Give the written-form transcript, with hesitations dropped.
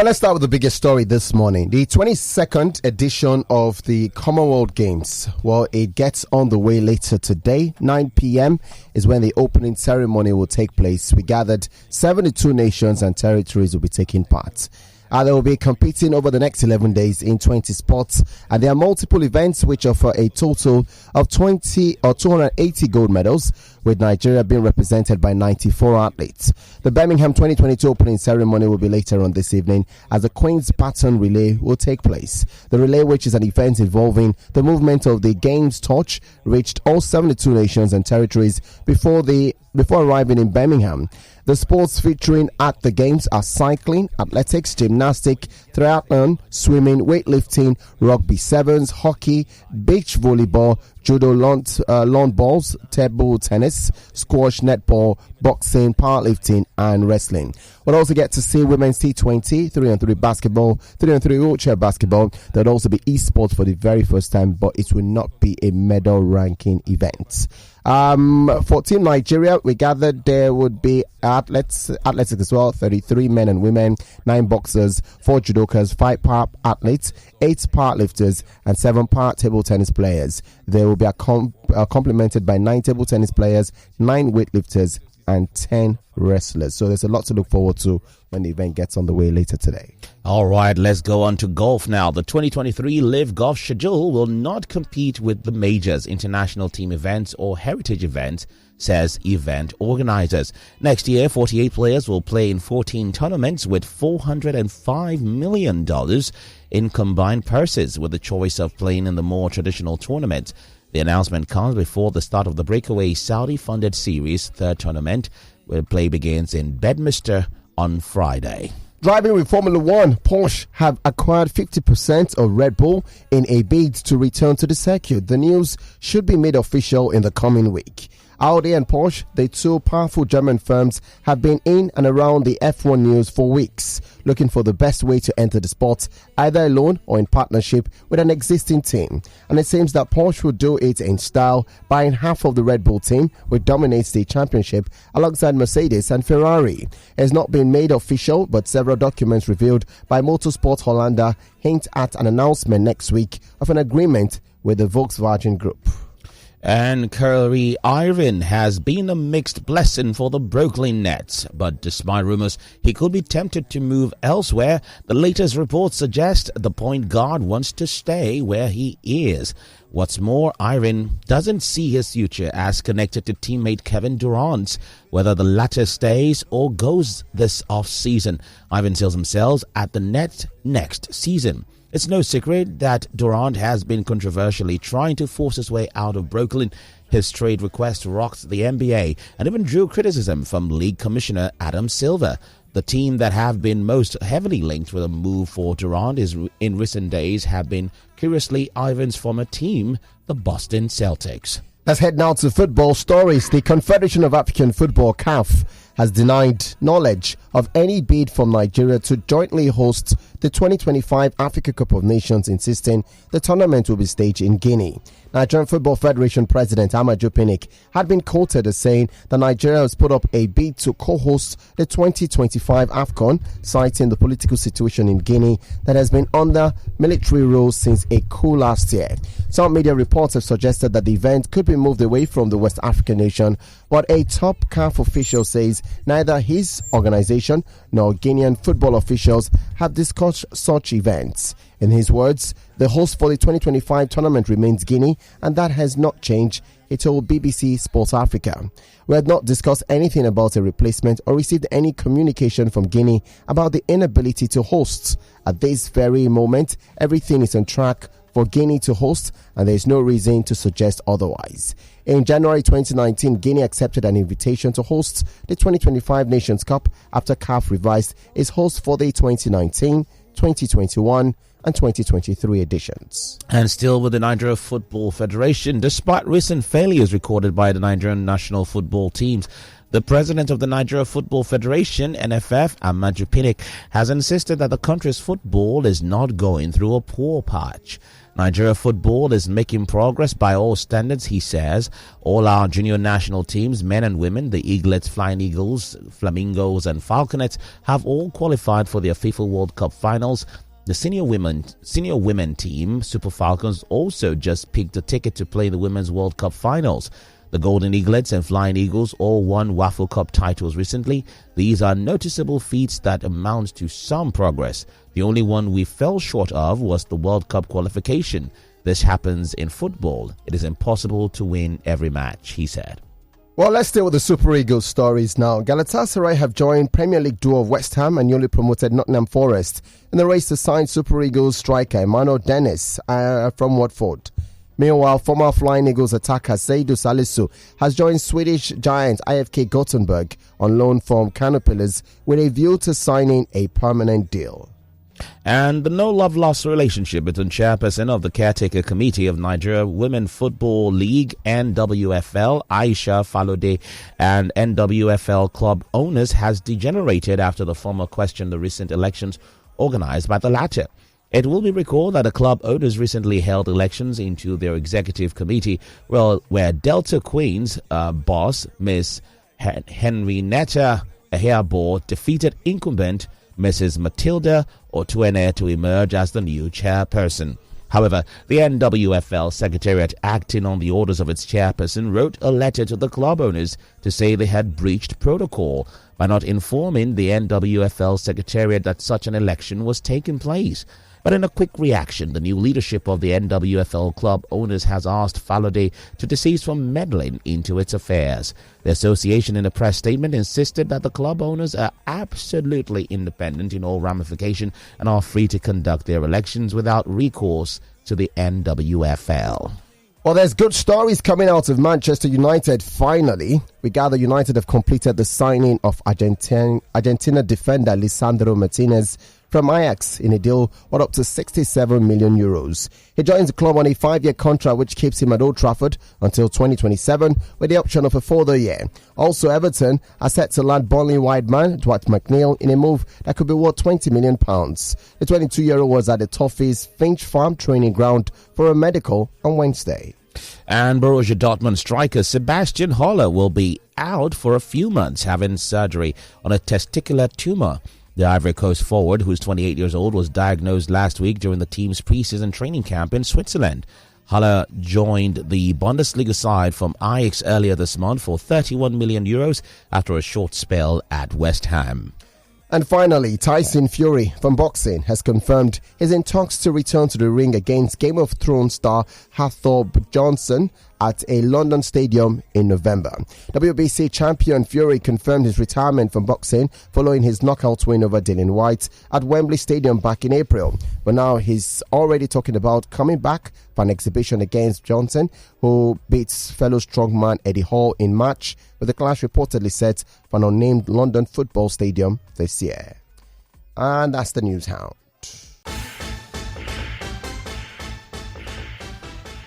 Let's start with the biggest story this morning. The 22nd edition of the Commonwealth Games. Well, it gets on the way later today. 9 p.m. is when the opening ceremony will take place. We gathered 72 nations and territories will be taking part. They will be competing over the next 11 days in 20 sports, and there are multiple events which offer a total of 280 gold medals, with Nigeria being represented by 94 athletes. The Birmingham 2022 opening ceremony will be later on this evening as the Queen's Baton Relay will take place. The relay, which is an event involving the movement of the Games torch, reached all 72 nations and territories before arriving in Birmingham. The sports featuring at the Games are cycling, athletics, gymnastics, triathlon, swimming, weightlifting, rugby sevens, hockey, beach volleyball, judo, lawn bowls, table tennis, squash, netball, boxing, powerlifting, and wrestling. We'll also get to see women's T20, 3-on-3 basketball, 3-on-3 wheelchair basketball. There'll also be esports for the very first time, but it will not be a medal ranking event. For Team Nigeria, we gathered there would be athletics as well, 33 men and women, 9 boxers, 4 judokas, 5 power athletes, 8 powerlifters, and 7 power table tennis players. They will be complemented by 9 table tennis players, 9 weightlifters, and 10 wrestlers. So there's a lot to look forward to when the event gets on the way later today. All right, let's go on to golf now. The 2023 LIV Golf schedule will not compete with the majors, international team events, or heritage events, says event organizers. Next year, 48 players will play in 14 tournaments with $405 million in combined purses, with the choice of playing in the more traditional tournaments. The announcement comes before the start of the breakaway Saudi-funded series third tournament, where play begins in Bedminster on Friday. Driving with Formula One, Porsche have acquired 50% of Red Bull in a bid to return to the circuit. The news should be made official in the coming week. Audi and Porsche, the two powerful German firms, have been in and around the F1 news for weeks, looking for the best way to enter the sport, either alone or in partnership with an existing team. And it seems that Porsche will do it in style, buying half of the Red Bull team, which dominates the championship, alongside Mercedes and Ferrari. It has not been made official, but several documents revealed by Motorsport Hollander hint at an announcement next week of an agreement with the Volkswagen Group. And Kyrie Irving has been a mixed blessing for the Brooklyn Nets, but despite rumors he could be tempted to move elsewhere, the latest reports suggest the point guard wants to stay where he is. What's more, Irving doesn't see his future as connected to teammate Kevin Durant, whether the latter stays or goes this off-season. Irving sees himself at the Nets next season. It's no secret that Durant has been controversially trying to force his way out of Brooklyn. His trade request rocked the NBA and even drew criticism from League Commissioner Adam Silver. The team that have been most heavily linked with a move for Durant in recent days have been, curiously, Irving's former team, the Boston Celtics. Let's head now to football stories. The Confederation of African Football, CAF, has denied knowledge of any bid from Nigeria to jointly host the 2025 Africa Cup of Nations, insisting the tournament will be staged in Guinea. Nigerian Football Federation President Amaju Pinnick had been quoted as saying that Nigeria has put up a bid to co-host the 2025 AFCON, citing the political situation in Guinea that has been under military rule since a coup last year. Some media reports have suggested that the event could be moved away from the West African nation, but a top CAF official says neither his organization nor Guinean football officials have discussed such events. In his words, the host for the 2025 tournament remains Guinea, and that has not changed, he told BBC Sports Africa. We had not discussed anything about a replacement or received any communication from Guinea about the inability to host. At this very moment, everything is on track for Guinea to host, and there is no reason to suggest otherwise. In January 2019, Guinea accepted an invitation to host the 2025 Nations Cup after CAF revised its host for the 2019, 2021 and 2023 editions. And still with the Nigeria Football Federation, despite recent failures recorded by the Nigerian national football teams, the president of the Nigeria Football Federation, NFF, Amaju Pinnick, has insisted that the country's football is not going through a poor patch. Nigeria football is making progress by all standards, he says. All our junior national teams, men and women, the Eaglets, Flying Eagles, Flamingos and Falconets, have all qualified for their FIFA World Cup finals. The senior women team, Super Falcons, also just picked a ticket to play the Women's World Cup finals. The Golden Eaglets and Flying Eagles all won Waffle Cup titles recently. These are noticeable feats that amount to some progress. The only one we fell short of was the World Cup qualification. This happens in football. It is impossible to win every match, he said. Well, let's stay with the Super Eagles stories now. Galatasaray have joined Premier League duo of West Ham and newly promoted Nottingham Forest in the race to sign Super Eagles striker Emmanuel Dennis from Watford. Meanwhile, former Flying Eagles attacker Seydou Salisu has joined Swedish giant IFK Gothenburg on loan from Kano Pillars with a view to signing a permanent deal. And the no-love-lost relationship between chairperson of the caretaker committee of Nigeria Women Football League, NWFL, Aisha Falode, and NWFL club owners has degenerated after the former questioned the recent elections organized by the latter. It will be recalled that the club owners recently held elections into their executive committee, where Delta Queen's boss, Miss Henrietta Aherbo, defeated incumbent Mrs. Matilda Otuene to emerge as the new chairperson. However, the NWFL Secretariat, acting on the orders of its chairperson, wrote a letter to the club owners to say they had breached protocol by not informing the NWFL Secretariat that such an election was taking place. But in a quick reaction, the new leadership of the NWFL club owners has asked Falode to desist from meddling into its affairs. The association, in a press statement, insisted that the club owners are absolutely independent in all ramification and are free to conduct their elections without recourse to the NWFL. Well, there's good stories coming out of Manchester United finally. We gather United have completed the signing of Argentina defender Lisandro Martinez from Ajax in a deal worth up to 67 million euros. He joins the club on a 5-year contract which keeps him at Old Trafford until 2027 with the option of a further year. Also, Everton are set to land Burnley wide man Dwight McNeil in a move that could be worth £20 million. The 22-year-old was at the Toffees Finch Farm training ground for a medical on Wednesday. And Borussia Dortmund striker Sebastian Haller will be out for a few months having surgery on a testicular tumor. The Ivory Coast forward, who's 28 years old, was diagnosed last week during the team's preseason training camp in Switzerland. Haller joined the Bundesliga side from Ajax earlier this month for €31 million after a short spell at West Ham. And finally, TYSON FURY from boxing has confirmed he's in talks to return to the ring against Game of Thrones star Hafthor Bjornsson at a London stadium in November. WBC champion Fury confirmed his retirement from boxing following his knockout win over Dillian Whyte at Wembley Stadium back in April. But now he's already talking about coming back for an exhibition against Johnson, who beats fellow strongman Eddie Hall in March, with the clash reportedly set for an unnamed London football stadium this year. And that's the news, Hound.